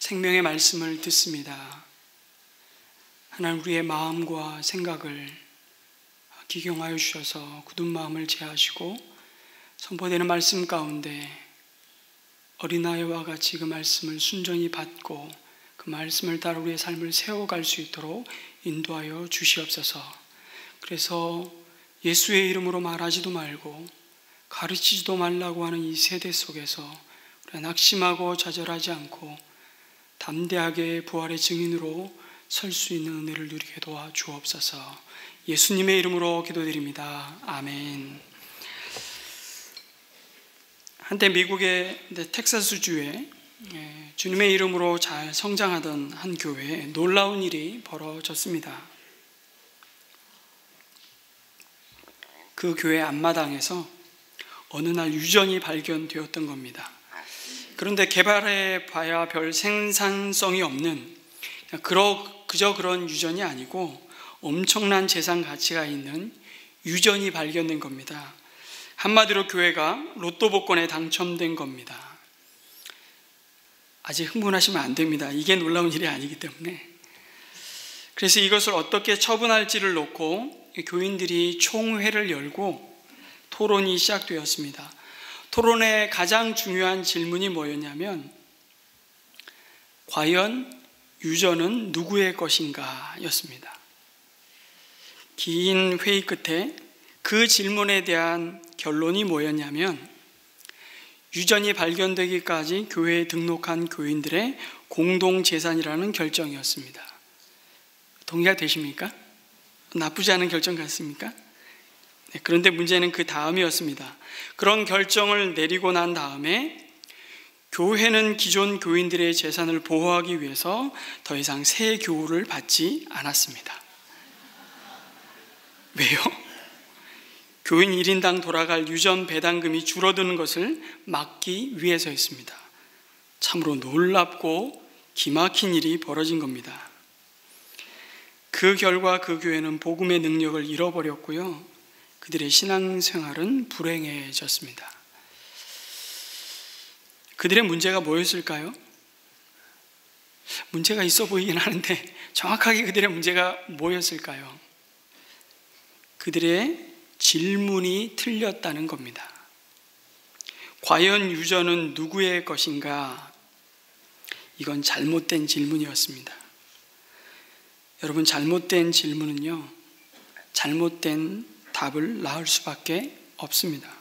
생명의 말씀을 듣습니다. 하나님, 우리의 마음과 생각을 기경하여 주셔서 굳은 마음을 제하시고 선포되는 말씀 가운데 어린아이와 같이 그 말씀을 순전히 받고 그 말씀을 따라 우리의 삶을 세워갈 수 있도록 인도하여 주시옵소서. 그래서 예수의 이름으로 말하지도 말고 가르치지도 말라고 하는 이 세대 속에서 우리가 낙심하고 좌절하지 않고 담대하게 부활의 증인으로 설 수 있는 은혜를 누리게 도와 주옵소서. 예수님의 이름으로 기도드립니다. 아멘. 한때 미국의 텍사스주에 주님의 이름으로 잘 성장하던 한 교회에 놀라운 일이 벌어졌습니다. 그 교회 앞마당에서 어느 날 유전이 발견되었던 겁니다. 그런데 개발해 봐야 별 생산성이 없는 그저 그런 유전이 아니고 엄청난 재산 가치가 있는 유전이 발견된 겁니다. 한마디로 교회가 로또 복권에 당첨된 겁니다. 아직 흥분하시면 안 됩니다. 이게 놀라운 일이 아니기 때문에. 그래서 이것을 어떻게 처분할지를 놓고 교인들이 총회를 열고 토론이 시작되었습니다. 토론의 가장 중요한 질문이 뭐였냐면, 과연 유전은 누구의 것인가 였습니다. 긴 회의 끝에 그 질문에 대한 결론이 뭐였냐면, 유전이 발견되기까지 교회에 등록한 교인들의 공동재산이라는 결정이었습니다. 동의가 되십니까? 나쁘지 않은 결정 같습니까? 네, 그런데 문제는 그 다음이었습니다. 그런 결정을 내리고 난 다음에 교회는 기존 교인들의 재산을 보호하기 위해서 더 이상 새 교우를 받지 않았습니다. 왜요? 교인 1인당 돌아갈 유전 배당금이 줄어드는 것을 막기 위해서였습니다. 참으로 놀랍고 기막힌 일이 벌어진 겁니다. 그 결과 그 교회는 복음의 능력을 잃어버렸고요, 그들의 신앙생활은 불행해졌습니다. 그들의 문제가 뭐였을까요? 문제가 있어 보이긴 하는데 정확하게 그들의 문제가 뭐였을까요? 그들의 질문이 틀렸다는 겁니다. 과연 유전은 누구의 것인가? 이건 잘못된 질문이었습니다. 여러분, 잘못된 질문은요, 잘못된 답을 낳을 수밖에 없습니다.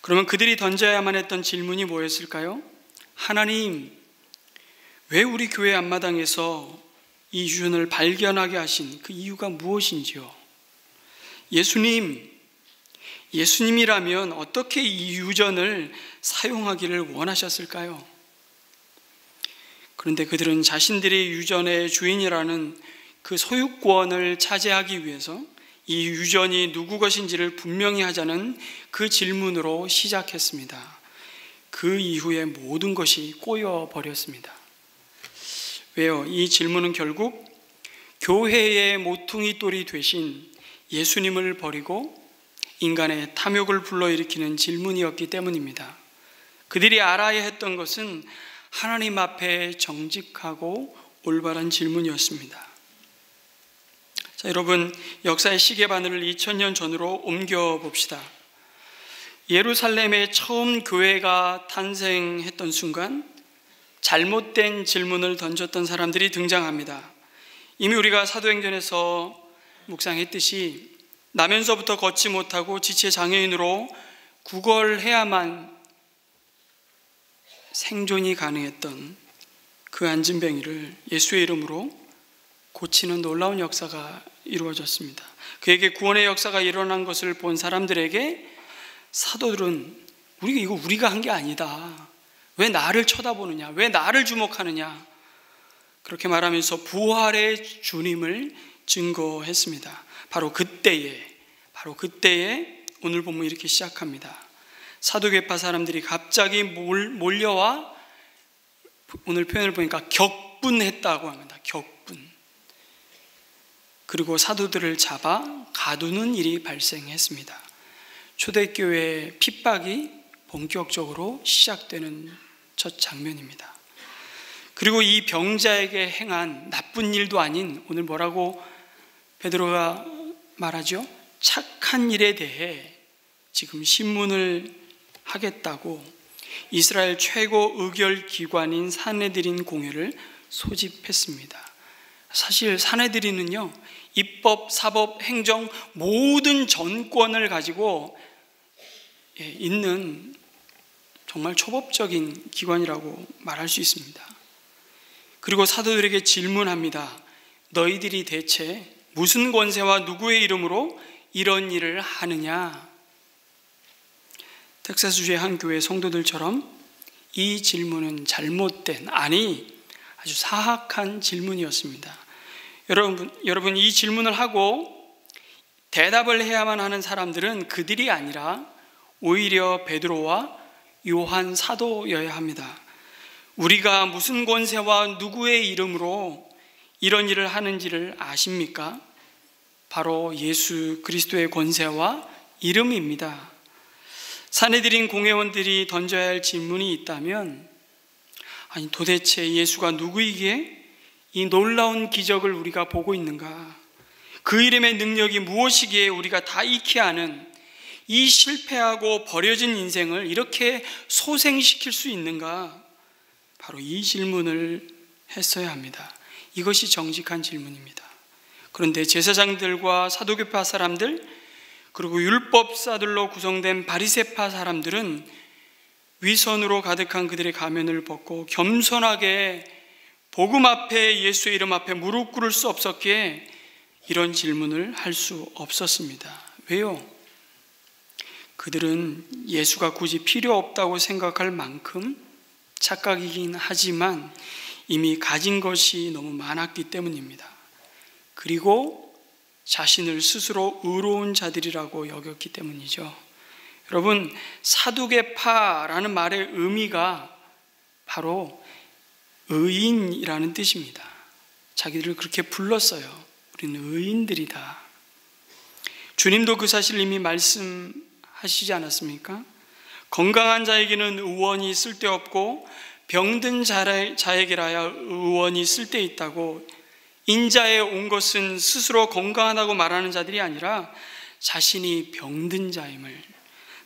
그러면 그들이 던져야만 했던 질문이 뭐였을까요? 하나님, 왜 우리 교회 앞마당에서 이 유전을 발견하게 하신 그 이유가 무엇인지요? 예수님이라면 어떻게 이 유전을 사용하기를 원하셨을까요? 그런데 그들은 자신들이 유전의 주인이라는 그 소유권을 차지하기 위해서 이 유전이 누구 것인지를 분명히 하자는 그 질문으로 시작했습니다. 그 이후에 모든 것이 꼬여버렸습니다. 왜요? 이 질문은 결국 교회의 모퉁이 돌이 되신 예수님을 버리고 인간의 탐욕을 불러일으키는 질문이었기 때문입니다. 그들이 알아야 했던 것은 하나님 앞에 정직하고 올바른 질문이었습니다. 자, 여러분, 역사의 시계바늘을 2000년 전으로 옮겨봅시다. 예루살렘에 처음 교회가 탄생했던 순간 잘못된 질문을 던졌던 사람들이 등장합니다. 이미 우리가 사도행전에서 묵상했듯이 나면서부터 걷지 못하고 지체장애인으로 구걸해야만 생존이 가능했던 그 안진뱅이를 예수의 이름으로 고치는 놀라운 역사가 이루어졌습니다. 그에게 구원의 역사가 일어난 것을 본 사람들에게 사도들은 이거 우리가 한 게 아니다, 왜 나를 쳐다보느냐, 왜 나를 주목하느냐, 그렇게 말하면서 부활의 주님을 증거했습니다. 바로 그때에 오늘 본문 이렇게 시작합니다. 사두개파 사람들이 갑자기 몰려와, 오늘 표현을 보니까 격분했다고 합니다. 격분. 그리고 사도들을 잡아 가두는 일이 발생했습니다. 초대교회의 핍박이 본격적으로 시작되는 첫 장면입니다. 그리고 이 병자에게 행한 나쁜 일도 아닌, 오늘 뭐라고 베드로가 말하죠? 착한 일에 대해 지금 신문을 하겠다고 이스라엘 최고 의결기관인 산헤드린 공회를 소집했습니다. 사실 산헤드린은요, 입법, 사법, 행정 모든 전권을 가지고 있는 정말 초법적인 기관이라고 말할 수 있습니다. 그리고 사도들에게 질문합니다. 너희들이 대체 무슨 권세와 누구의 이름으로 이런 일을 하느냐? 텍사스주의 한 교회 성도들처럼 이 질문은 잘못된, 아니 아주 사악한 질문이었습니다. 여러분 이 질문을 하고 대답을 해야만 하는 사람들은 그들이 아니라 오히려 베드로와 요한 사도여야 합니다. 우리가 무슨 권세와 누구의 이름으로 이런 일을 하는지를 아십니까? 바로 예수 그리스도의 권세와 이름입니다. 산헤드린 공회원들이 던져야 할 질문이 있다면, 아니 도대체 예수가 누구이기에 이 놀라운 기적을 우리가 보고 있는가? 그 이름의 능력이 무엇이기에 우리가 다 익히 아는 이 실패하고 버려진 인생을 이렇게 소생시킬 수 있는가? 바로 이 질문을 했어야 합니다. 이것이 정직한 질문입니다. 그런데 제사장들과 사두개파 사람들, 그리고 율법사들로 구성된 바리새파 사람들은 위선으로 가득한 그들의 가면을 벗고 겸손하게 복음 앞에, 예수의 이름 앞에 무릎 꿇을 수 없었기에 이런 질문을 할 수 없었습니다. 왜요? 그들은 예수가 굳이 필요 없다고 생각할 만큼 착각이긴 하지만 이미 가진 것이 너무 많았기 때문입니다. 그리고 자신을 스스로 의로운 자들이라고 여겼기 때문이죠. 여러분, 사두개파라는 말의 의미가 바로 의인이라는 뜻입니다. 자기들을 그렇게 불렀어요. 우리는 의인들이다. 주님도 그 사실을 이미 말씀하시지 않았습니까? 건강한 자에게는 의원이 쓸데없고 병든 자에게라야 의원이 쓸데있다고. 인자에 온 것은 스스로 건강하다고 말하는 자들이 아니라 자신이 병든 자임을,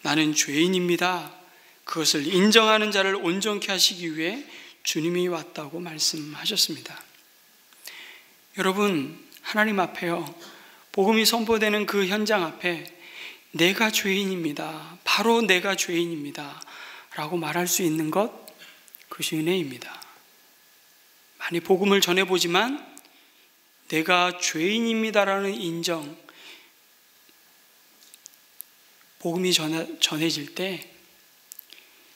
나는 죄인입니다, 그것을 인정하는 자를 온전케 하시기 위해 주님이 왔다고 말씀하셨습니다. 여러분, 하나님 앞에요, 복음이 선포되는 그 현장 앞에 내가 죄인입니다, 바로 내가 죄인입니다 라고 말할 수 있는 것, 그것이 은혜입니다. 많이 복음을 전해보지만 내가 죄인입니다라는 인정, 복음이 전해질 때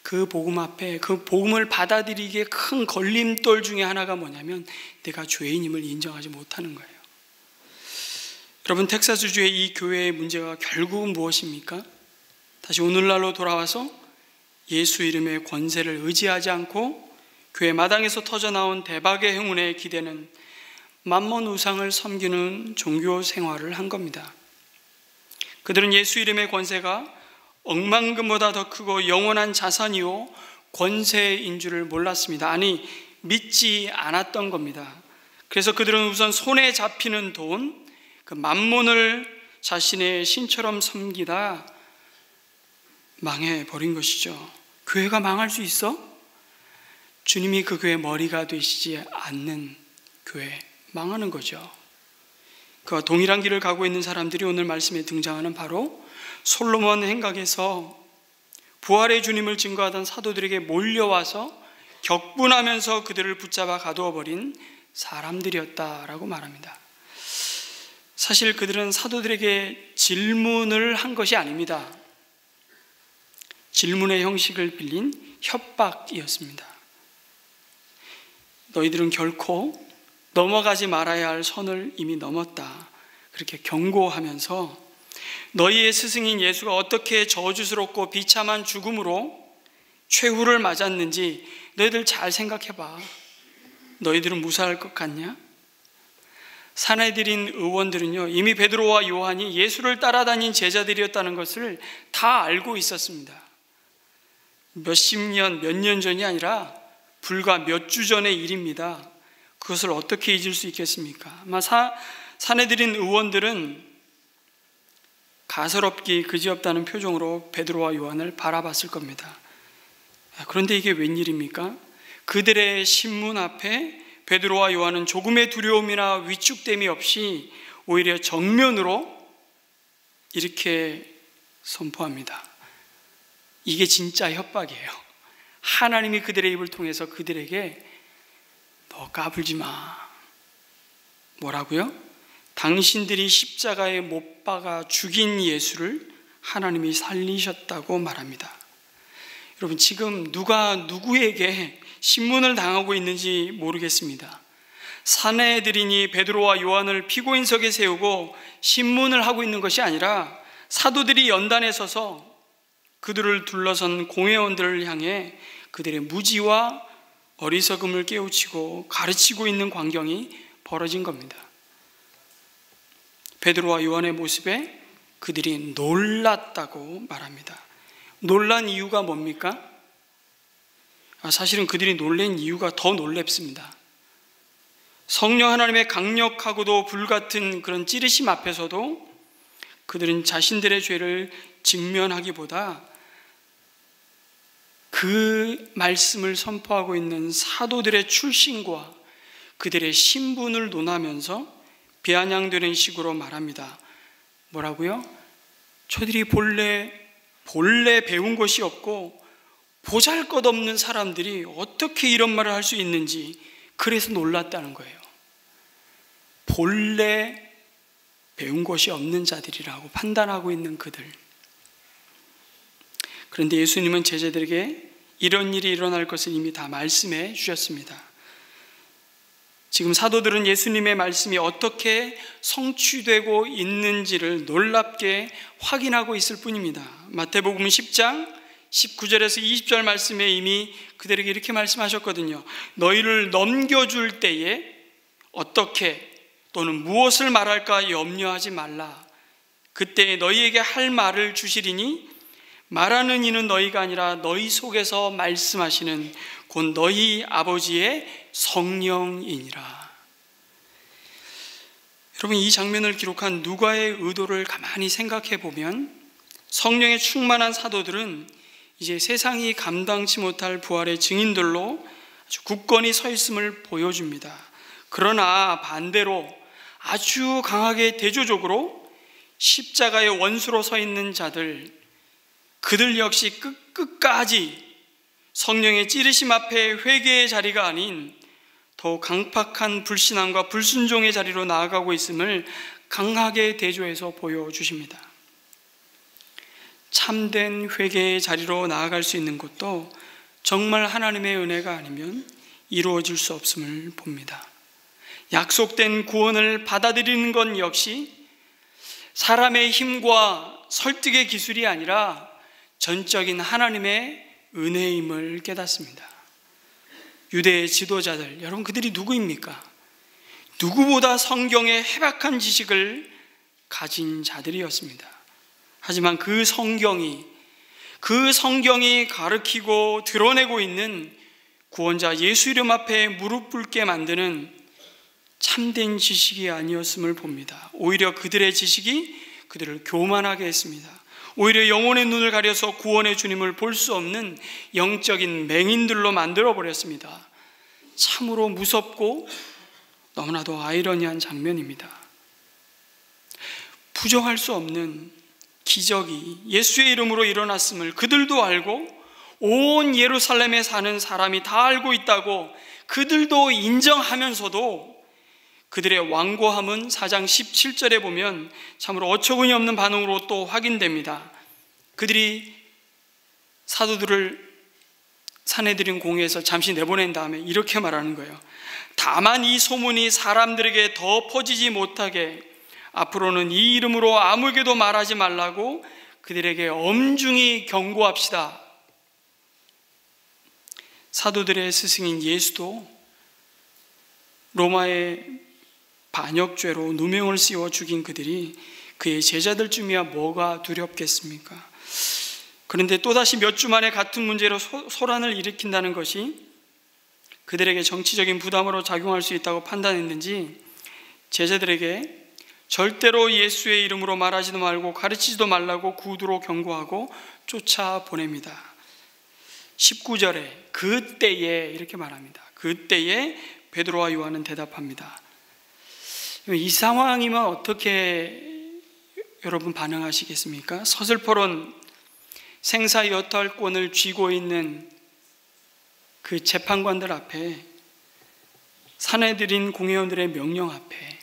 그 복음 앞에, 그 복음을 받아들이기에 큰 걸림돌 중에 하나가 뭐냐면 내가 죄인임을 인정하지 못하는 거예요. 여러분, 텍사스주의 이 교회의 문제가 결국은 무엇입니까? 다시 오늘날로 돌아와서 예수 이름의 권세를 의지하지 않고 교회 마당에서 터져나온 대박의 행운에 기대는 맘몬 우상을 섬기는 종교 생활을 한 겁니다. 그들은 예수 이름의 권세가 억만금보다 더 크고 영원한 자산이요 권세인 줄을 몰랐습니다. 아니, 믿지 않았던 겁니다. 그래서 그들은 우선 손에 잡히는 돈, 그 맘몬을 자신의 신처럼 섬기다 망해버린 것이죠. 교회가 망할 수 있어? 주님이 그 교회의 머리가 되시지 않는 교회, 망하는 거죠. 그와 동일한 길을 가고 있는 사람들이 오늘 말씀에 등장하는 바로 솔로몬 행각에서 부활의 주님을 증거하던 사도들에게 몰려와서 격분하면서 그들을 붙잡아 가두어 버린 사람들이었다라고 말합니다. 사실 그들은 사도들에게 질문을 한 것이 아닙니다. 질문의 형식을 빌린 협박이었습니다. 너희들은 결코 넘어가지 말아야 할 선을 이미 넘었다, 그렇게 경고하면서 너희의 스승인 예수가 어떻게 저주스럽고 비참한 죽음으로 최후를 맞았는지 너희들 잘 생각해봐. 너희들은 무사할 것 같냐? 산헤드린 의원들은요, 이미 베드로와 요한이 예수를 따라다닌 제자들이었다는 것을 다 알고 있었습니다. 몇십 년, 몇 년 전이 아니라 불과 몇 주 전의 일입니다. 그것을 어떻게 잊을 수 있겠습니까? 아마 사내들인 의원들은 가소롭기 그지없다는 표정으로 베드로와 요한을 바라봤을 겁니다. 그런데 이게 웬일입니까? 그들의 신문 앞에 베드로와 요한은 조금의 두려움이나 위축됨이 없이 오히려 정면으로 이렇게 선포합니다. 이게 진짜 협박이에요. 하나님이 그들의 입을 통해서 그들에게 너 까불지 마. 뭐라고요? 당신들이 십자가에 못 박아 죽인 예수를 하나님이 살리셨다고 말합니다. 여러분, 지금 누가 누구에게 신문을 당하고 있는지 모르겠습니다. 사내들이니 베드로와 요한을 피고인석에 세우고 신문을 하고 있는 것이 아니라 사도들이 연단에 서서 그들을 둘러선 공회원들을 향해 그들의 무지와 어리석음을 깨우치고 가르치고 있는 광경이 벌어진 겁니다. 베드로와 요한의 모습에 그들이 놀랐다고 말합니다. 놀란 이유가 뭡니까? 사실은 그들이 놀란 이유가 더 놀랍습니다. 성령 하나님의 강력하고도 불같은 그런 찌르심 앞에서도 그들은 자신들의 죄를 직면하기보다 그 말씀을 선포하고 있는 사도들의 출신과 그들의 신분을 논하면서 비아냥되는 식으로 말합니다. 뭐라고요? 저들이 본래 배운 것이 없고 보잘것없는 사람들이 어떻게 이런 말을 할 수 있는지 그래서 놀랐다는 거예요. 본래 배운 것이 없는 자들이라고 판단하고 있는 그들. 그런데 예수님은 제자들에게 이런 일이 일어날 것을 이미 다 말씀해 주셨습니다. 지금 사도들은 예수님의 말씀이 어떻게 성취되고 있는지를 놀랍게 확인하고 있을 뿐입니다. 마태복음 10장 19절에서 20절 말씀에 이미 그들에게 이렇게 말씀하셨거든요. 너희를 넘겨줄 때에 어떻게 또는 무엇을 말할까 염려하지 말라. 그때 너희에게 할 말을 주시리니 말하는 이는 너희가 아니라 너희 속에서 말씀하시는 곧 너희 아버지의 성령이니라. 여러분, 이 장면을 기록한 누가의 의도를 가만히 생각해 보면 성령에 충만한 사도들은 이제 세상이 감당치 못할 부활의 증인들로 아주 굳건히 서 있음을 보여줍니다. 그러나 반대로 아주 강하게 대조적으로 십자가의 원수로 서 있는 자들, 그들 역시 끝까지 성령의 찌르심 앞에 회개의 자리가 아닌 더 강팍한 불신앙과 불순종의 자리로 나아가고 있음을 강하게 대조해서 보여주십니다. 참된 회개의 자리로 나아갈 수 있는 것도 정말 하나님의 은혜가 아니면 이루어질 수 없음을 봅니다. 약속된 구원을 받아들이는 것 역시 사람의 힘과 설득의 기술이 아니라 전적인 하나님의 은혜임을 깨닫습니다. 유대의 지도자들, 여러분 그들이 누구입니까? 누구보다 성경의 해박한 지식을 가진 자들이었습니다. 하지만 그 성경이 가르치고 드러내고 있는 구원자 예수 이름 앞에 무릎 꿇게 만드는 참된 지식이 아니었음을 봅니다. 오히려 그들의 지식이 그들을 교만하게 했습니다. 오히려 영혼의 눈을 가려서 구원의 주님을 볼 수 없는 영적인 맹인들로 만들어버렸습니다. 참으로 무섭고 너무나도 아이러니한 장면입니다. 부정할 수 없는 기적이 예수의 이름으로 일어났음을 그들도 알고 온 예루살렘에 사는 사람이 다 알고 있다고 그들도 인정하면서도 그들의 완고함은 4장 17절에 보면 참으로 어처구니 없는 반응으로 또 확인됩니다. 그들이 사도들을 사내들인 공회에서 잠시 내보낸 다음에 이렇게 말하는 거예요. 다만 이 소문이 사람들에게 더 퍼지지 못하게 앞으로는 이 이름으로 아무에게도 말하지 말라고 그들에게 엄중히 경고합시다. 사도들의 스승인 예수도 로마의 반역죄로 누명을 씌워 죽인 그들이 그의 제자들쯤이야 뭐가 두렵겠습니까? 그런데 또다시 몇 주 만에 같은 문제로 소란을 일으킨다는 것이 그들에게 정치적인 부담으로 작용할 수 있다고 판단했는지 제자들에게 절대로 예수의 이름으로 말하지도 말고 가르치지도 말라고 구두로 경고하고 쫓아보냅니다. 19절에 그때에 이렇게 말합니다. 그때에 베드로와 요한은 대답합니다. 이 상황이면 어떻게 여러분 반응하시겠습니까? 서슬퍼런 생사여탈권을 쥐고 있는 그 재판관들 앞에, 사내들인 공회원들의 명령 앞에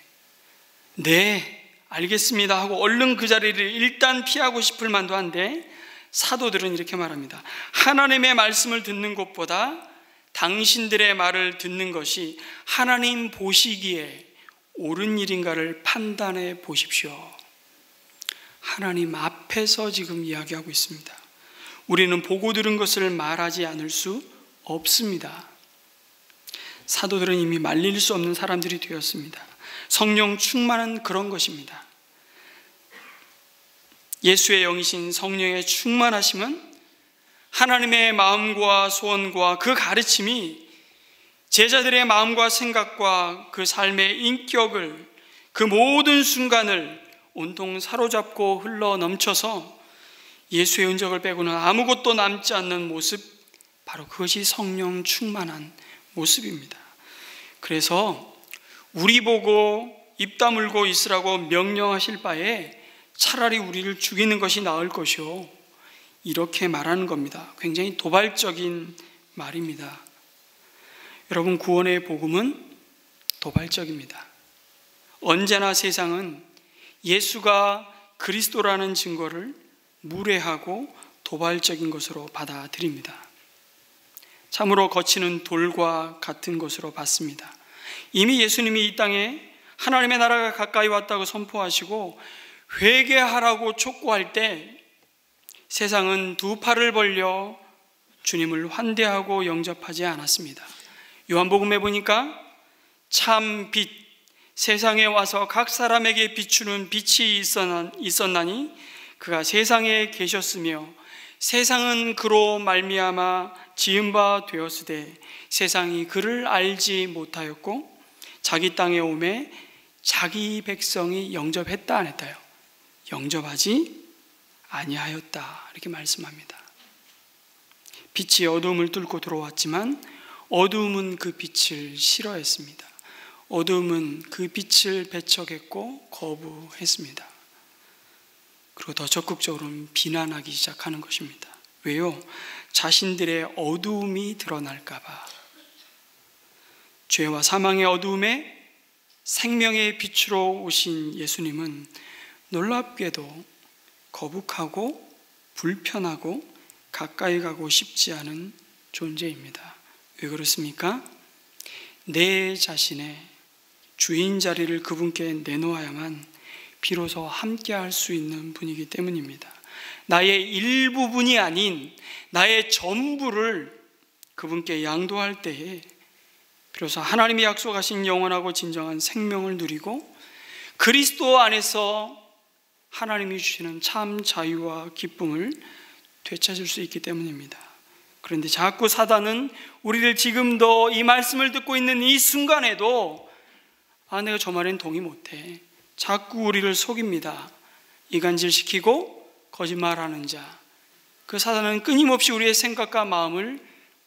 네, 알겠습니다 하고 얼른 그 자리를 일단 피하고 싶을 만도 한데, 사도들은 이렇게 말합니다. 하나님의 말씀을 듣는 것보다 당신들의 말을 듣는 것이 하나님 보시기에 옳은 일인가를 판단해 보십시오. 하나님 앞에서 지금 이야기하고 있습니다. 우리는 보고 들은 것을 말하지 않을 수 없습니다. 사도들은 이미 말릴 수 없는 사람들이 되었습니다. 성령 충만은 그런 것입니다. 예수의 영이신 성령의 충만하심은 하나님의 마음과 소원과 그 가르침이 제자들의 마음과 생각과 그 삶의 인격을, 그 모든 순간을 온통 사로잡고 흘러 넘쳐서 예수의 흔적을 빼고는 아무것도 남지 않는 모습, 바로 그것이 성령 충만한 모습입니다. 그래서 우리 보고 입 다물고 있으라고 명령하실 바에 차라리 우리를 죽이는 것이 나을 것이요, 이렇게 말하는 겁니다. 굉장히 도발적인 말입니다. 여러분, 구원의 복음은 도발적입니다. 언제나 세상은 예수가 그리스도라는 증거를 무례하고 도발적인 것으로 받아들입니다. 참으로 거치는 돌과 같은 것으로 봤습니다. 이미 예수님이 이 땅에 하나님의 나라가 가까이 왔다고 선포하시고 회개하라고 촉구할 때 세상은 두 팔을 벌려 주님을 환대하고 영접하지 않았습니다. 요한복음에 보니까 참 빛, 세상에 와서 각 사람에게 비추는 빛이 있었나니 그가 세상에 계셨으며 세상은 그로 말미암아 지은 바 되었으되 세상이 그를 알지 못하였고 자기 땅에 오매 자기 백성이 영접했다 안 했다요? 영접하지 아니하였다, 이렇게 말씀합니다. 빛이 어두움을 뚫고 들어왔지만 어두움은 그 빛을 싫어했습니다. 어두움은 그 빛을 배척했고 거부했습니다. 그리고 더 적극적으로는 비난하기 시작하는 것입니다. 왜요? 자신들의 어두움이 드러날까 봐. 죄와 사망의 어두움에 생명의 빛으로 오신 예수님은 놀랍게도 거북하고 불편하고 가까이 가고 싶지 않은 존재입니다. 왜 그렇습니까? 내 자신의 주인 자리를 그분께 내놓아야만 비로소 함께 할 수 있는 분이기 때문입니다. 나의 일부분이 아닌 나의 전부를 그분께 양도할 때에 비로소 하나님이 약속하신 영원하고 진정한 생명을 누리고 그리스도 안에서 하나님이 주시는 참 자유와 기쁨을 되찾을 수 있기 때문입니다. 그런데 자꾸 사단은 우리를 지금도 이 말씀을 듣고 있는 이 순간에도 내가 저 말엔 동의 못해, 자꾸 우리를 속입니다. 이간질시키고 거짓말하는 자, 그 사단은 끊임없이 우리의 생각과 마음을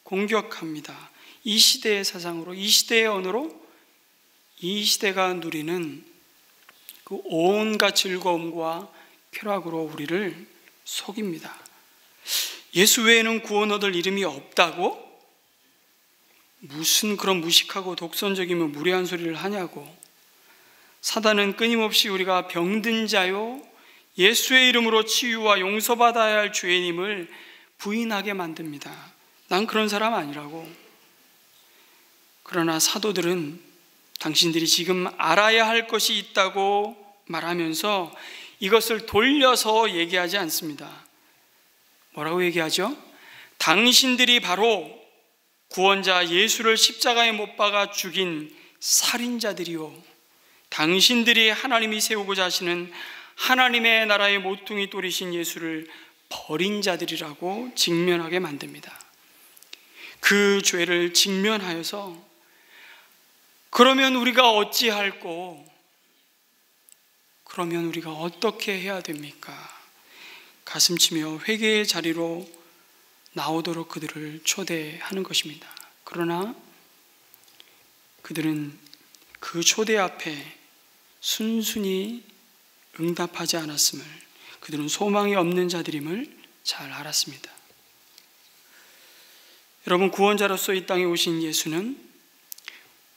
공격합니다. 이 시대의 사상으로, 이 시대의 언어로, 이 시대가 누리는 그 온갖 즐거움과 쾌락으로 우리를 속입니다. 예수 외에는 구원 얻을 이름이 없다고? 무슨 그런 무식하고 독선적이며 무례한 소리를 하냐고. 사단은 끊임없이 우리가 병든 자요, 예수의 이름으로 치유와 용서받아야 할 죄인임을 부인하게 만듭니다. 난 그런 사람 아니라고. 그러나 사도들은 당신들이 지금 알아야 할 것이 있다고 말하면서 이것을 돌려서 얘기하지 않습니다. 뭐라고 얘기하죠? 당신들이 바로 구원자 예수를 십자가에 못 박아 죽인 살인자들이요, 당신들이 하나님이 세우고자 하시는 하나님의 나라의 모퉁이 돌이신 예수를 버린 자들이라고 직면하게 만듭니다. 그 죄를 직면하여서 그러면 우리가 어찌할꼬? 그러면 우리가 어떻게 해야 됩니까? 가슴치며 회개의 자리로 나오도록 그들을 초대하는 것입니다. 그러나 그들은 그 초대 앞에 순순히 응답하지 않았음을, 그들은 소망이 없는 자들임을 잘 알았습니다. 여러분, 구원자로서 이 땅에 오신 예수는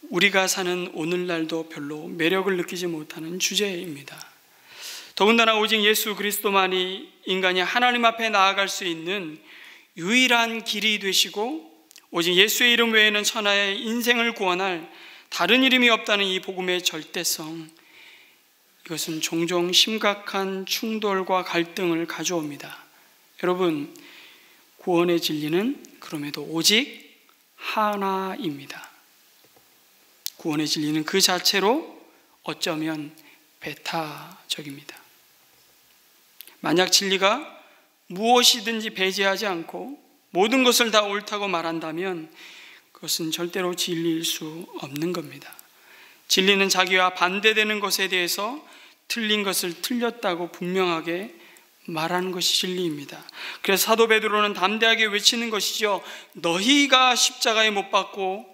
우리가 사는 오늘날도 별로 매력을 느끼지 못하는 주제입니다. 더군다나 오직 예수 그리스도만이 인간이 하나님 앞에 나아갈 수 있는 유일한 길이 되시고 오직 예수의 이름 외에는 천하의 인생을 구원할 다른 이름이 없다는 이 복음의 절대성, 이것은 종종 심각한 충돌과 갈등을 가져옵니다. 여러분, 구원의 진리는 그럼에도 오직 하나입니다. 구원의 진리는 그 자체로 어쩌면 배타적입니다. 만약 진리가 무엇이든지 배제하지 않고 모든 것을 다 옳다고 말한다면 그것은 절대로 진리일 수 없는 겁니다. 진리는 자기와 반대되는 것에 대해서 틀린 것을 틀렸다고 분명하게 말하는 것이 진리입니다. 그래서 사도 베드로는 담대하게 외치는 것이죠. 너희가 십자가에 못 박고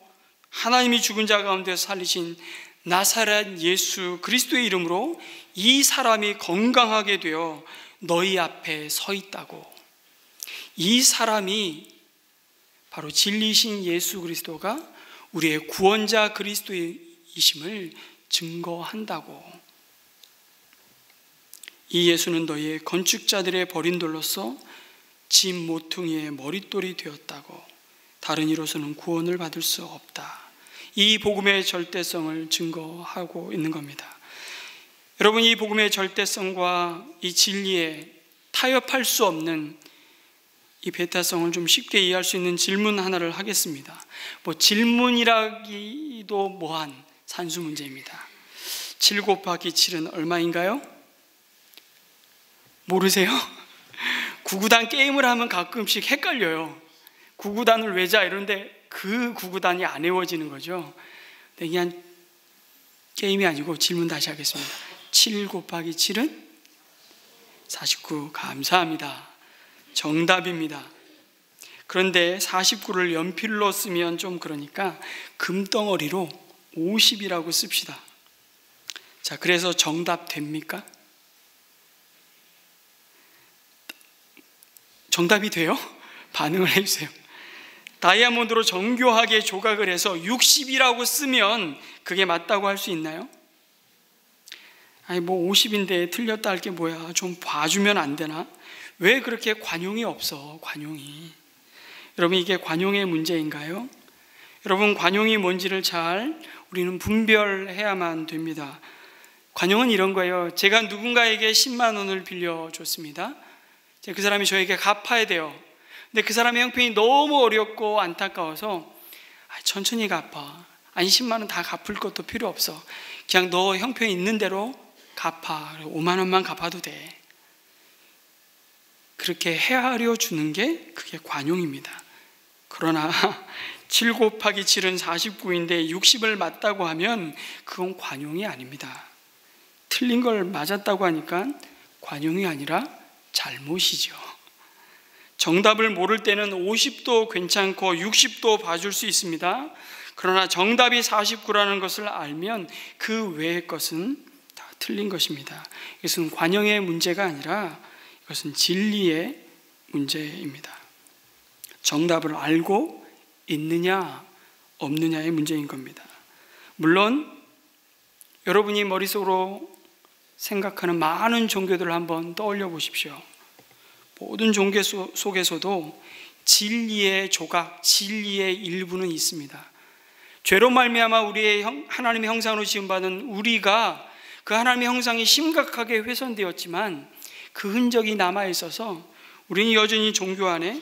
하나님이 죽은 자 가운데 살리신 나사렛 예수 그리스도의 이름으로 이 사람이 건강하게 되어 너희 앞에 서 있다고. 이 사람이 바로 진리신 예수 그리스도가 우리의 구원자 그리스도이심을 증거한다고. 이 예수는 너희의 건축자들의 버린 돌로서 집 모퉁이의 머릿돌이 되었다고. 다른 이로서는 구원을 받을 수 없다. 이 복음의 절대성을 증거하고 있는 겁니다. 여러분, 이 복음의 절대성과 이 진리에 타협할 수 없는 이 배타성을 좀 쉽게 이해할 수 있는 질문 하나를 하겠습니다. 질문이라기도 뭐한 산수 문제입니다. 7 곱하기 7은 얼마인가요? 모르세요? 구구단 게임을 하면 가끔씩 헷갈려요. 구구단을 외자 이러는데 그 구구단이 안 외워지는 거죠. 그냥 게임이 아니고 질문 다시 하겠습니다. 7 곱하기 7은 49. 감사합니다. 정답입니다. 그런데 49를 연필로 쓰면 좀 그러니까 금덩어리로 50이라고 씁시다. 자, 그래서 정답 됩니까? 정답이 돼요? 반응을 해주세요. 다이아몬드로 정교하게 조각을 해서 60이라고 쓰면 그게 맞다고 할 수 있나요? 아니 50인데 틀렸다 할 게 뭐야, 좀 봐주면 안 되나? 왜 그렇게 관용이 없어? 관용이. 여러분, 이게 관용의 문제인가요? 여러분, 관용이 뭔지를 잘 우리는 분별해야만 됩니다. 관용은 이런 거예요. 제가 누군가에게 10만 원을 빌려줬습니다. 그 사람이 저에게 갚아야 돼요. 근데 그 사람의 형편이 너무 어렵고 안타까워서 천천히 갚아. 아니 10만 원 다 갚을 것도 필요 없어. 그냥 너 형편이 있는 대로 갚아. 5만 원만 갚아도 돼. 그렇게 헤아려 주는 게 그게 관용입니다. 그러나 7 곱하기 7은 49인데 60을 맞다고 하면 그건 관용이 아닙니다. 틀린 걸 맞았다고 하니까 관용이 아니라 잘못이죠. 정답을 모를 때는 50도 괜찮고 60도 봐줄 수 있습니다. 그러나 정답이 49라는 것을 알면 그 외의 것은 다 틀린 것입니다. 이것은 관용의 문제가 아니라 이것은 진리의 문제입니다. 정답을 알고 있느냐 없느냐의 문제인 겁니다. 물론 여러분이 머릿속으로 생각하는 많은 종교들을 한번 떠올려 보십시오. 모든 종교 속에서도 진리의 조각, 진리의 일부는 있습니다. 죄로 말미암아 우리의 하나님의 형상으로 지음받은 우리가 그 하나님의 형상이 심각하게 훼손되었지만 그 흔적이 남아있어서 우리는 여전히 종교 안에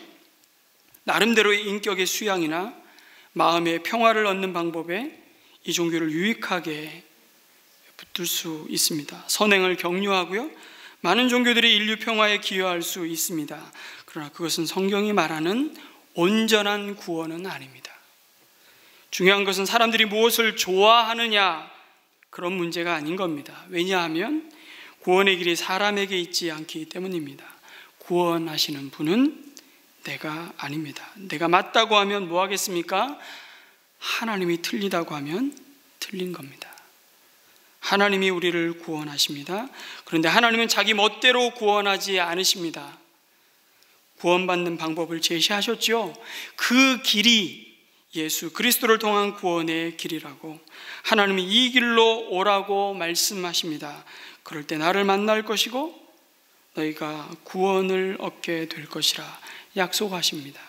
나름대로의 인격의 수양이나 마음의 평화를 얻는 방법에 이 종교를 유익하게 붙들 수 있습니다. 선행을 격려하고요, 많은 종교들이 인류 평화에 기여할 수 있습니다. 그러나 그것은 성경이 말하는 온전한 구원은 아닙니다. 중요한 것은 사람들이 무엇을 좋아하느냐, 그런 문제가 아닌 겁니다. 왜냐하면 구원의 길이 사람에게 있지 않기 때문입니다. 구원하시는 분은 내가 아닙니다. 내가 맞다고 하면 뭐 하겠습니까? 하나님이 틀리다고 하면 틀린 겁니다. 하나님이 우리를 구원하십니다. 그런데 하나님은 자기 멋대로 구원하지 않으십니다. 구원받는 방법을 제시하셨죠. 그 길이 예수 그리스도를 통한 구원의 길이라고, 하나님이 이 길로 오라고 말씀하십니다. 그럴 때 나를 만날 것이고 너희가 구원을 얻게 될 것이라 약속하십니다.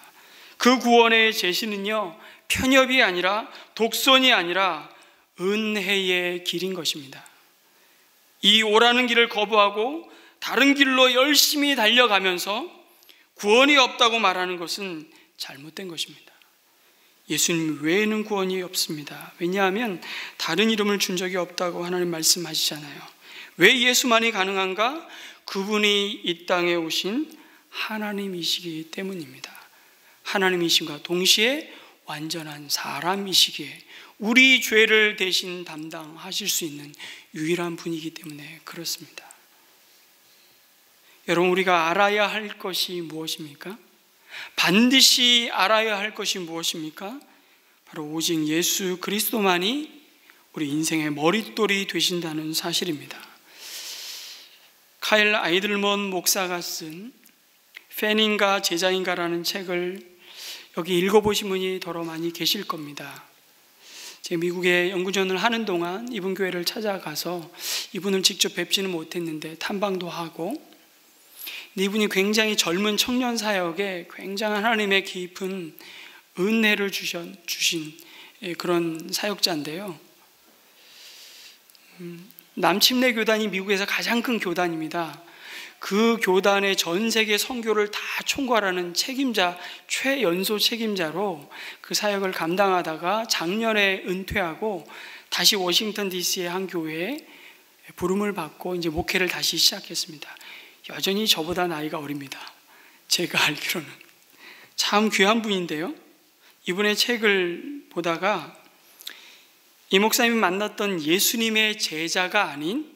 그 구원의 제시는요, 편협이 아니라 독선이 아니라 은혜의 길인 것입니다. 이 오라는 길을 거부하고 다른 길로 열심히 달려가면서 구원이 없다고 말하는 것은 잘못된 것입니다. 예수님 외에는 구원이 없습니다. 왜냐하면 다른 이름을 준 적이 없다고 하나님 말씀하시잖아요. 왜 예수만이 가능한가? 그분이 이 땅에 오신 하나님이시기 때문입니다. 하나님이심과 동시에 완전한 사람이시기에 우리 죄를 대신 담당하실 수 있는 유일한 분이기 때문에 그렇습니다. 여러분, 우리가 알아야 할 것이 무엇입니까? 반드시 알아야 할 것이 무엇입니까? 바로 오직 예수 그리스도만이 우리 인생의 머릿돌이 되신다는 사실입니다. 카일 아이들먼 목사가 쓴 팬인가 제자인가라는 책을 여기 읽어보신 분이 더러 많이 계실 겁니다. 제가 미국에 연구전을 하는 동안 이분 교회를 찾아가서 이분을 직접 뵙지는 못했는데 탐방도 하고, 이분이 굉장히 젊은 청년 사역에 굉장한 하나님의 깊은 은혜를 주신 그런 사역자인데요. 남침내 교단이 미국에서 가장 큰 교단입니다. 그 교단의 전 세계 선교를 다 총괄하는 책임자, 최연소 책임자로 그 사역을 감당하다가 작년에 은퇴하고 다시 워싱턴 DC의 한 교회에 부름을 받고 이제 목회를 다시 시작했습니다. 여전히 저보다 나이가 어립니다. 제가 알기로는. 참 귀한 분인데요, 이분의 책을 보다가 이 목사님이 만났던 예수님의 제자가 아닌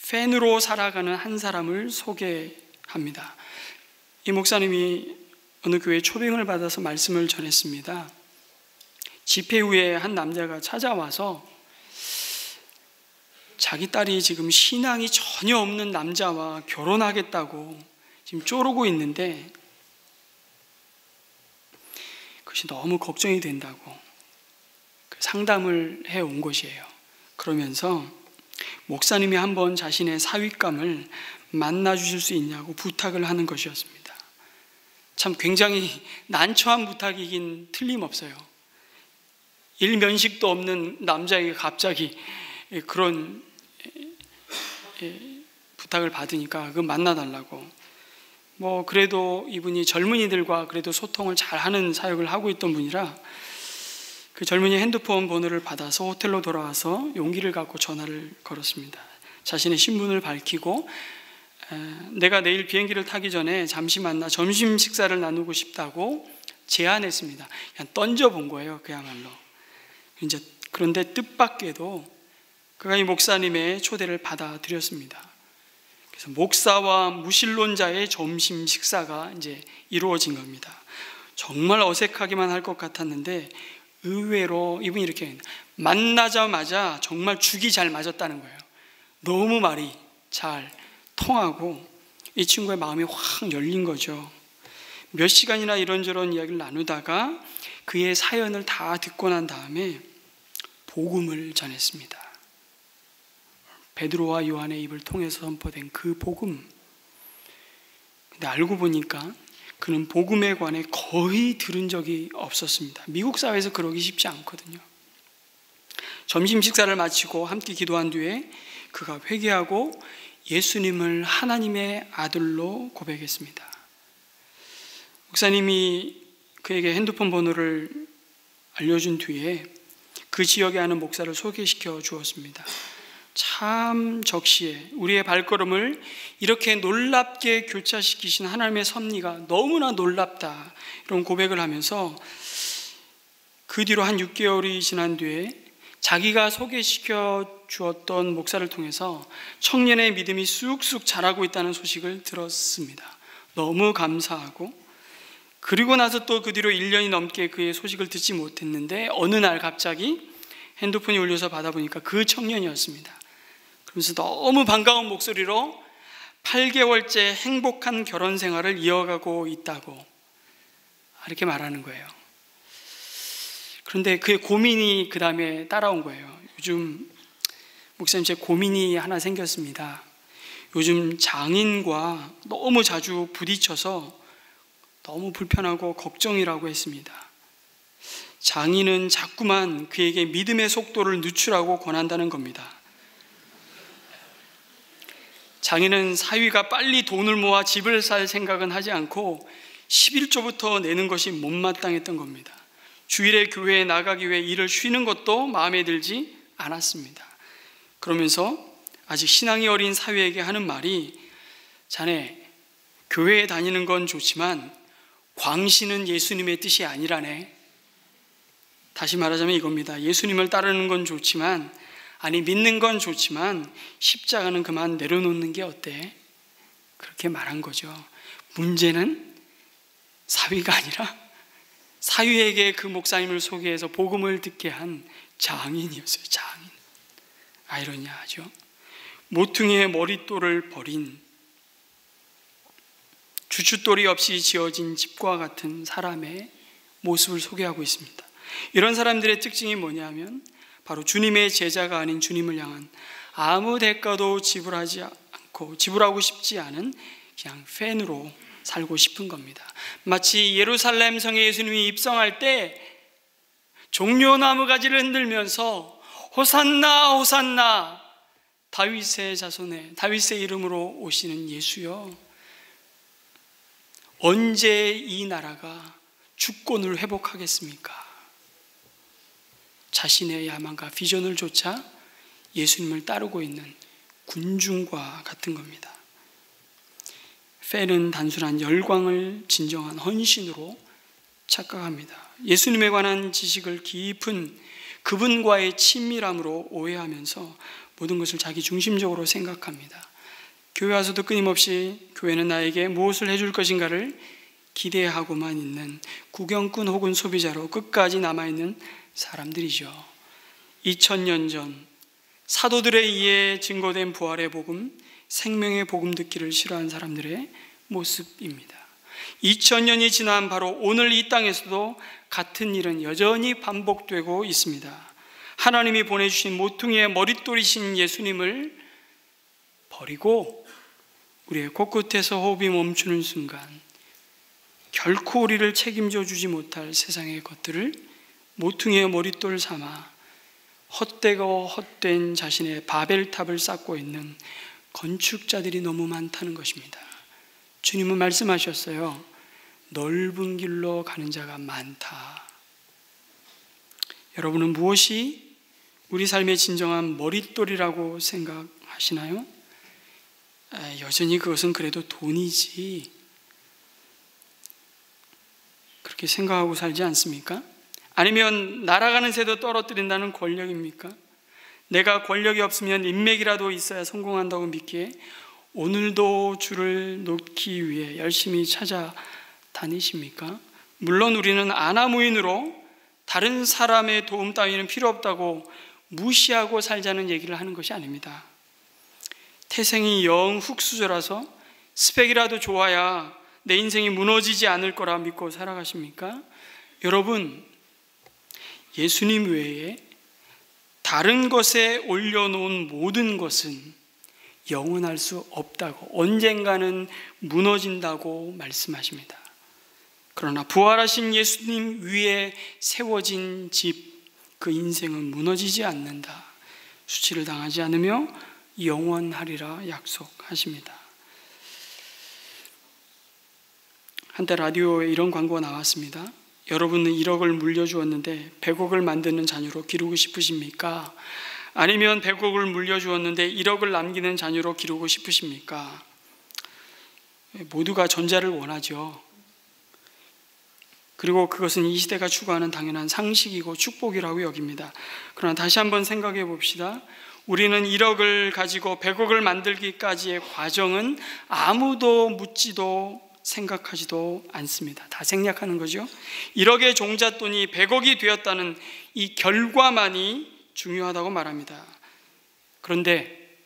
팬으로 살아가는 한 사람을 소개합니다. 이 목사님이 어느 교회에 초빙을 받아서 말씀을 전했습니다. 집회 후에 한 남자가 찾아와서 자기 딸이 지금 신앙이 전혀 없는 남자와 결혼하겠다고 지금 쪼르고 있는데 그것이 너무 걱정이 된다고 상담을 해온 것이에요. 그러면서 목사님이 한번 자신의 사윗감을 만나주실 수 있냐고 부탁을 하는 것이었습니다. 참 굉장히 난처한 부탁이긴 틀림없어요. 일면식도 없는 남자에게 갑자기 그런 부탁을 받으니까 그 만나달라고. 그래도 이분이 젊은이들과 그래도 소통을 잘하는 사역을 하고 있던 분이라 그 젊은이 핸드폰 번호를 받아서 호텔로 돌아와서 용기를 갖고 전화를 걸었습니다. 자신의 신분을 밝히고 내가 내일 비행기를 타기 전에 잠시 만나 점심 식사를 나누고 싶다고 제안했습니다. 그냥 던져본 거예요, 그야말로. 이제 그런데 뜻밖에도 그가 이 목사님의 초대를 받아들였습니다. 그래서 목사와 무신론자의 점심 식사가 이제 이루어진 겁니다. 정말 어색하기만 할 것 같았는데 의외로 이분이 이렇게 만나자마자 정말 죽이 잘 맞았다는 거예요. 너무 말이 잘 통하고 이 친구의 마음이 확 열린 거죠. 몇 시간이나 이런저런 이야기를 나누다가 그의 사연을 다 듣고 난 다음에 복음을 전했습니다. 베드로와 요한의 입을 통해서 선포된 그 복음. 근데 알고 보니까 그는 복음에 관해 거의 들은 적이 없었습니다. 미국 사회에서 그러기 쉽지 않거든요. 점심 식사를 마치고 함께 기도한 뒤에 그가 회개하고 예수님을 하나님의 아들로 고백했습니다. 목사님이 그에게 핸드폰 번호를 알려준 뒤에 그 지역에 아는 목사를 소개시켜 주었습니다. 참 적시에 우리의 발걸음을 이렇게 놀랍게 교차시키신 하나님의 섭리가 너무나 놀랍다, 이런 고백을 하면서 그 뒤로 한 6개월이 지난 뒤에 자기가 소개시켜 주었던 목사를 통해서 청년의 믿음이 쑥쑥 자라고 있다는 소식을 들었습니다. 너무 감사하고, 그리고 나서 또 그 뒤로 1년이 넘게 그의 소식을 듣지 못했는데 어느 날 갑자기 핸드폰이 울려서 받아보니까 그 청년이었습니다. 그러면서 너무 반가운 목소리로 8개월째 행복한 결혼 생활을 이어가고 있다고 이렇게 말하는 거예요. 그런데 그의 고민이 그 다음에 따라온 거예요. 요즘 목사님, 제 고민이 하나 생겼습니다. 요즘 장인과 너무 자주 부딪혀서 너무 불편하고 걱정이라고 했습니다. 장인은 자꾸만 그에게 믿음의 속도를 늦추라고 권한다는 겁니다. 장인은 사위가 빨리 돈을 모아 집을 살 생각은 하지 않고 11조부터 내는 것이 못마땅했던 겁니다. 주일에 교회에 나가기 위해 일을 쉬는 것도 마음에 들지 않았습니다. 그러면서 아직 신앙이 어린 사위에게 하는 말이, 자네 교회에 다니는 건 좋지만 광신은 예수님의 뜻이 아니라네. 다시 말하자면 이겁니다. 예수님을 따르는 건 좋지만, 아니 믿는 건 좋지만 십자가는 그만 내려놓는 게 어때? 그렇게 말한 거죠. 문제는 사위가 아니라 사위에게 그 목사님을 소개해서 복음을 듣게 한 장인이었어요. 장인. 아이러니하죠. 모퉁이의 머릿돌을 버린, 주춧돌이 없이 지어진 집과 같은 사람의 모습을 소개하고 있습니다. 이런 사람들의 특징이 뭐냐면 바로 주님의 제자가 아닌 주님을 향한 아무 대가도 지불하고 싶지 않은 그냥 팬으로 살고 싶은 겁니다. 마치 예루살렘 성에 예수님이 입성할 때 종려나무 가지를 흔들면서 호산나 호산나, 다윗의 자손에 다윗의 이름으로 오시는 예수여, 언제 이 나라가 주권을 회복하겠습니까? 자신의 야망과 비전을 좇아 예수님을 따르고 있는 군중과 같은 겁니다. 팬은 단순한 열광을 진정한 헌신으로 착각합니다. 예수님에 관한 지식을 깊은 그분과의 친밀함으로 오해하면서 모든 것을 자기 중심적으로 생각합니다. 교회 와서도 끊임없이 교회는 나에게 무엇을 해줄 것인가를 기대하고만 있는 구경꾼 혹은 소비자로 끝까지 남아있는 사람들이죠. 2000년 전 사도들에 의해 증거된 부활의 복음, 생명의 복음 듣기를 싫어하는 사람들의 모습입니다. 2000년이 지난 바로 오늘 이 땅에서도 같은 일은 여전히 반복되고 있습니다. 하나님이 보내주신 모퉁이의 머릿돌이신 예수님을 버리고 우리의 코끝에서 호흡이 멈추는 순간 결코 우리를 책임져 주지 못할 세상의 것들을 모퉁이의 머릿돌 삼아 헛되고 헛된 자신의 바벨탑을 쌓고 있는 건축자들이 너무 많다는 것입니다. 주님은 말씀하셨어요. 넓은 길로 가는 자가 많다. 여러분은 무엇이 우리 삶의 진정한 머릿돌이라고 생각하시나요? 여전히 그것은 그래도 돈이지, 그렇게 생각하고 살지 않습니까? 아니면 날아가는 새도 떨어뜨린다는 권력입니까? 내가 권력이 없으면 인맥이라도 있어야 성공한다고 믿기에 오늘도 주를 놓기 위해 열심히 찾아다니십니까? 물론 우리는 아나무인으로 다른 사람의 도움 따위는 필요 없다고 무시하고 살자는 얘기를 하는 것이 아닙니다. 태생이 영 흙수저라서 스펙이라도 좋아야 내 인생이 무너지지 않을 거라 믿고 살아가십니까? 여러분, 예수님 외에 다른 것에 올려놓은 모든 것은 영원할 수 없다고, 언젠가는 무너진다고 말씀하십니다. 그러나 부활하신 예수님 위에 세워진 집, 그 인생은 무너지지 않는다. 수치를 당하지 않으며 영원하리라 약속하십니다. 한때 라디오에 이런 광고가 나왔습니다. 여러분은 1억을 물려주었는데 100억을 만드는 자녀로 기르고 싶으십니까? 아니면 100억을 물려주었는데 1억을 남기는 자녀로 기르고 싶으십니까? 모두가 전자를 원하죠. 그리고 그것은 이 시대가 추구하는 당연한 상식이고 축복이라고 여깁니다. 그러나 다시 한번 생각해 봅시다. 우리는 1억을 가지고 100억을 만들기까지의 과정은 아무도 묻지도 생각하지도 않습니다. 다 생략하는 거죠. 1억의 종잣돈이 100억이 되었다는 이 결과만이 중요하다고 말합니다. 그런데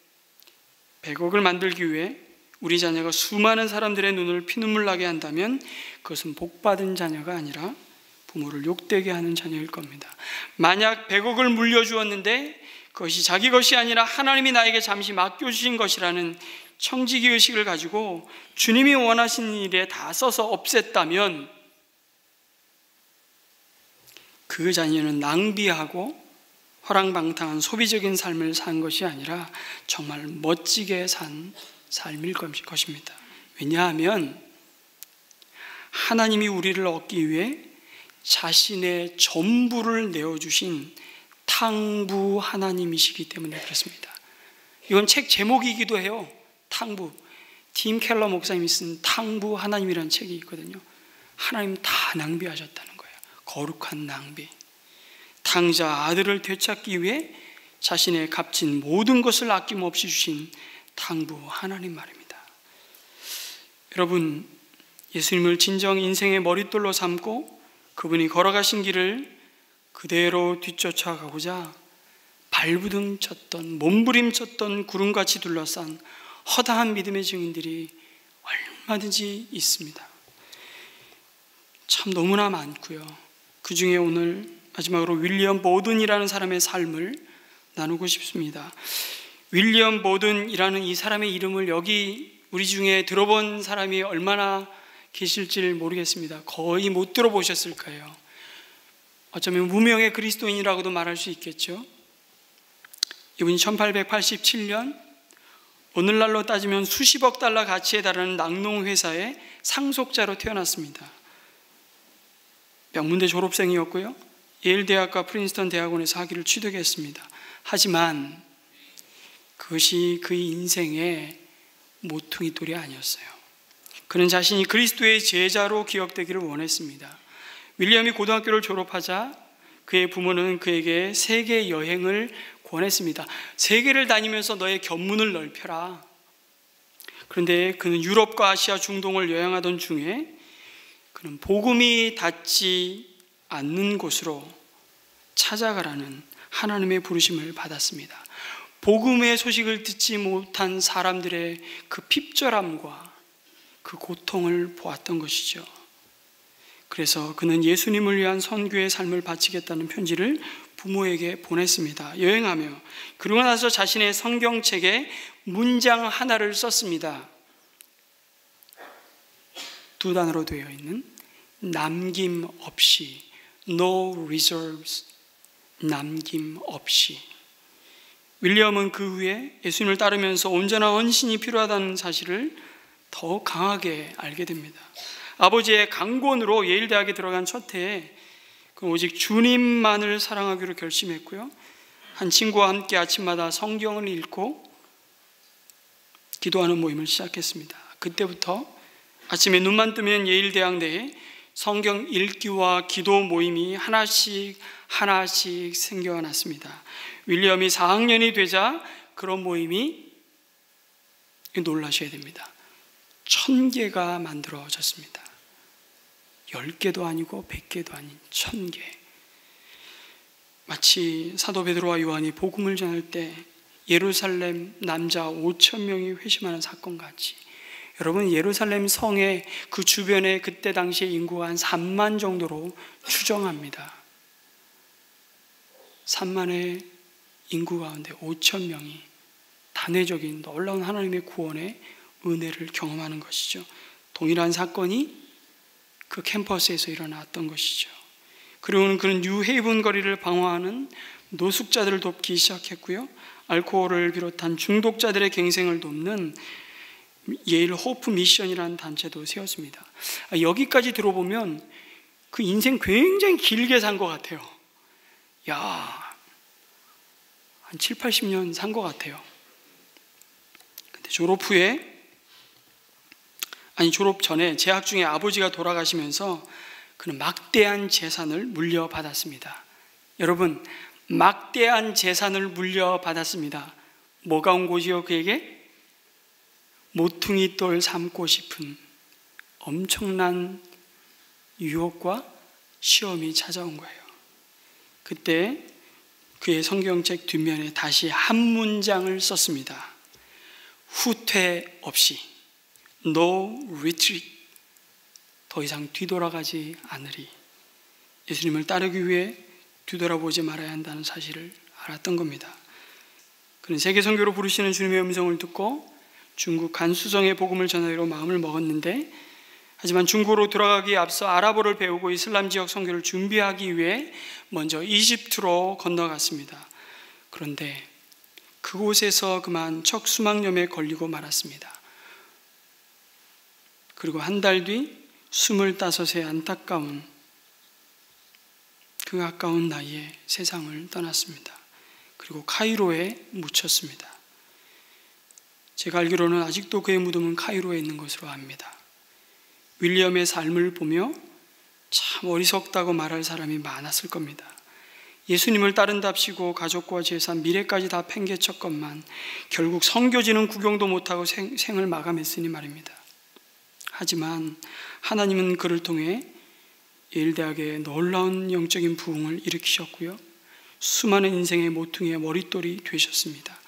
100억을 만들기 위해 우리 자녀가 수많은 사람들의 눈을 피눈물 나게 한다면 그것은 복받은 자녀가 아니라 부모를 욕되게 하는 자녀일 겁니다. 만약 100억을 물려주었는데 그것이 자기 것이 아니라 하나님이 나에게 잠시 맡겨주신 것이라는 청지기의식을 가지고 주님이 원하시는 일에 다 써서 없앴다면 그 자녀는 낭비하고 허랑방탕한 소비적인 삶을 산 것이 아니라 정말 멋지게 산 삶일 것입니다. 왜냐하면 하나님이 우리를 얻기 위해 자신의 전부를 내어주신 탕부 하나님이시기 때문에 그렇습니다. 이건 책 제목이기도 해요. 탕부. 팀 켈러 목사님이 쓴 탕부 하나님이라는 책이 있거든요. 하나님 다 낭비하셨다는 거예요. 거룩한 낭비. 탕자 아들을 되찾기 위해 자신의 값진 모든 것을 아낌없이 주신 탕부 하나님 말입니다. 여러분, 예수님을 진정 인생의 머릿돌로 삼고 그분이 걸어가신 길을 그대로 뒤쫓아가고자 발부둥 쳤던, 몸부림쳤던 구름같이 둘러싼 허다한 믿음의 증인들이 얼마든지 있습니다. 참 너무나 많고요. 그 중에 오늘 마지막으로 윌리엄 보든이라는 사람의 삶을 나누고 싶습니다. 윌리엄 보든이라는 이 사람의 이름을 여기 우리 중에 들어본 사람이 얼마나 계실지 모르겠습니다. 거의 못 들어보셨을 거예요. 어쩌면 무명의 그리스도인이라고도 말할 수 있겠죠. 이분이 1887년 오늘날로 따지면 수십억 달러 가치에 달하는 낙농회사의 상속자로 태어났습니다. 명문대 졸업생이었고요. 예일대학과 프린스턴 대학원에서 학위를 취득했습니다. 하지만 그것이 그의 인생의 모퉁이돌이 아니었어요. 그는 자신이 그리스도의 제자로 기억되기를 원했습니다. 윌리엄이 고등학교를 졸업하자 그의 부모는 그에게 세계 여행을 권했습니다. 세계를 다니면서 너의 견문을 넓혀라. 그런데 그는 유럽과 아시아, 중동을 여행하던 중에 그는 복음이 닿지 않는 곳으로 찾아가라는 하나님의 부르심을 받았습니다. 복음의 소식을 듣지 못한 사람들의 그 핍절함과 그 고통을 보았던 것이죠. 그래서 그는 예수님을 위한 선교의 삶을 바치겠다는 편지를 부모에게 보냈습니다. 여행하며. 그러고 나서 자신의 성경책에 문장 하나를 썼습니다. 2단어로 되어 있는 남김없이, no reserves, 남김없이. 윌리엄은 그 후에 예수님을 따르면서 온전한 헌신이 필요하다는 사실을 더 강하게 알게 됩니다. 아버지의 강권으로 예일대학에 들어간 첫 해에 오직 주님만을 사랑하기로 결심했고요. 한 친구와 함께 아침마다 성경을 읽고 기도하는 모임을 시작했습니다. 그때부터 아침에 눈만 뜨면 예일대학 내에 성경 읽기와 기도 모임이 하나씩 생겨났습니다. 윌리엄이 4학년이 되자 그런 모임이, 놀라셔야 됩니다, 1000개가 만들어졌습니다. 10개도 아니고 100개도 아닌 1000개. 마치 사도 베드로와 요한이 복음을 전할 때 예루살렘 남자 5,000명이 회심하는 사건 같이, 여러분, 예루살렘 성의 그 주변에 그때 당시에 인구가 한 3만 정도로 추정합니다. 3만의 인구 가운데 5,000명이 단회적인 놀라운 하나님의 구원의 은혜를 경험하는 것이죠. 동일한 사건이 그 캠퍼스에서 일어났던 것이죠. 그리고는 그는 뉴헤이븐 거리를 방어하는 노숙자들을 돕기 시작했고요. 알코올을 비롯한 중독자들의 갱생을 돕는 예일 호프 미션이라는 단체도 세웠습니다. 여기까지 들어보면 그 인생 굉장히 길게 산 것 같아요. 야, 한 7, 80년 산 것 같아요. 근데 졸업 전에 재학 중에 아버지가 돌아가시면서 그는 막대한 재산을 물려받았습니다. 여러분, 막대한 재산을 물려받았습니다. 뭐가 온 거지요 그에게? 모퉁이 돌 삼고 싶은 엄청난 유혹과 시험이 찾아온 거예요. 그때 그의 성경책 뒷면에 다시 한 문장을 썼습니다. 후퇴 없이, no retreat, 더 이상 뒤돌아가지 않으리. 예수님을 따르기 위해 뒤돌아보지 말아야 한다는 사실을 알았던 겁니다. 그는 세계 선교로 부르시는 주님의 음성을 듣고 중국 간수성의 복음을 전하기로 마음을 먹었는데, 하지만 중국으로 돌아가기에 앞서 아랍어를 배우고 이슬람 지역 선교를 준비하기 위해 먼저 이집트로 건너갔습니다. 그런데 그곳에서 그만 척수막염에 걸리고 말았습니다. 그리고 한 달 뒤 25의 안타까운 그 아까운 나이에 세상을 떠났습니다. 그리고 카이로에 묻혔습니다. 제가 알기로는 아직도 그의 무덤은 카이로에 있는 것으로 압니다. 윌리엄의 삶을 보며 참 어리석다고 말할 사람이 많았을 겁니다. 예수님을 따른답시고 가족과 재산, 미래까지 다 팽개쳤건만 결국 선교지는 구경도 못하고 생을 마감했으니 말입니다. 하지만 하나님은 그를 통해 예일대학에 놀라운 영적인 부흥을 일으키셨고요, 수많은 인생의 모퉁이의 머릿돌이 되셨습니다.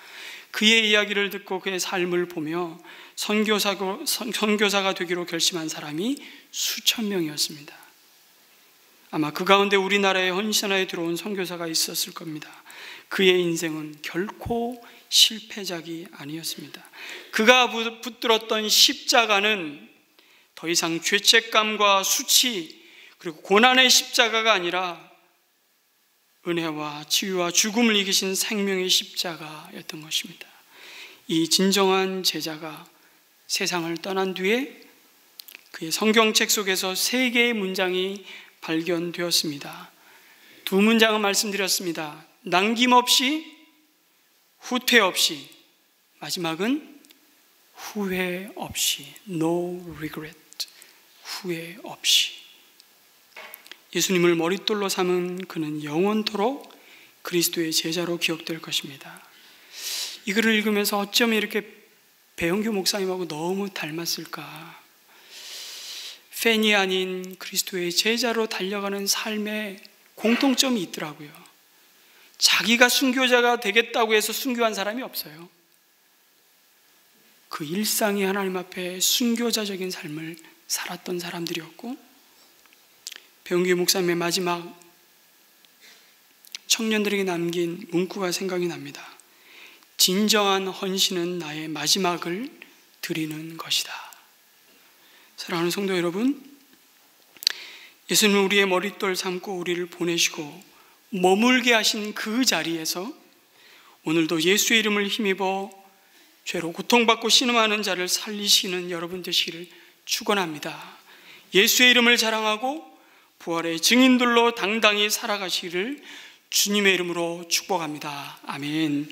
그의 이야기를 듣고 그의 삶을 보며 선교사가 되기로 결심한 사람이 수천 명이었습니다. 아마 그 가운데 우리나라에 헌신하에 들어온 선교사가 있었을 겁니다. 그의 인생은 결코 실패작이 아니었습니다. 그가 붙들었던 십자가는 더 이상 죄책감과 수치 그리고 고난의 십자가가 아니라 은혜와 치유와 죽음을 이기신 생명의 십자가였던 것입니다. 이 진정한 제자가 세상을 떠난 뒤에 그의 성경책 속에서 3개의 문장이 발견되었습니다. 2문장은 말씀드렸습니다. 남김없이, 후퇴 없이, 마지막은 후회 없이, no regret, 후회 없이. 예수님을 머릿돌로 삼은 그는 영원토록 그리스도의 제자로 기억될 것입니다. 이 글을 읽으면서 어쩜 이렇게 배영규 목사님하고 너무 닮았을까? 팬이 아닌 그리스도의 제자로 달려가는 삶에 공통점이 있더라고요. 자기가 순교자가 되겠다고 해서 순교한 사람이 없어요. 그 일상이 하나님 앞에 순교자적인 삶을 살았던 사람들이었고, 배영규 목사님의 마지막 청년들에게 남긴 문구가 생각이 납니다. 진정한 헌신은 나의 마지막을 드리는 것이다. 사랑하는 성도 여러분, 예수님은 우리의 머릿돌 삼고 우리를 보내시고 머물게 하신 그 자리에서 오늘도 예수의 이름을 힘입어 죄로 고통받고 신음하는 자를 살리시는 여러분 되시기를 축원합니다. 예수의 이름을 자랑하고 부활의 증인들로 당당히 살아가시기를 주님의 이름으로 축복합니다. 아멘.